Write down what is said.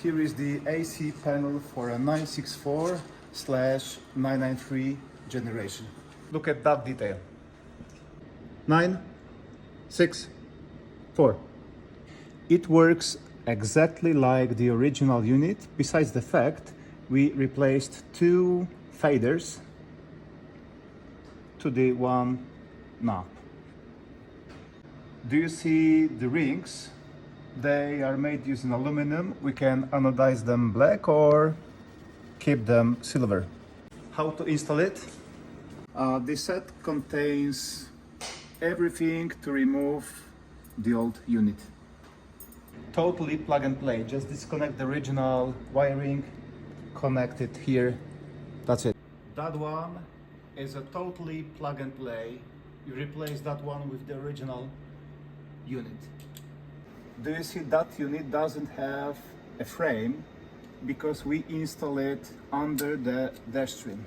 Here is the AC panel for a 964/993 generation. Look at that detail. 964. It works exactly like the original unit, besides the fact we replaced two faders to the one knob. Do you see the rings? They are made using aluminum. We can anodize them black or keep them silver. How to install it? This set contains everything to remove the old unit. Totally plug and play. Just disconnect the original wiring, connect it here. That's it. That one is a totally plug and play. You replace that one with the original unit. Do you see that unit doesn't have a frame because we install it under the dash trim.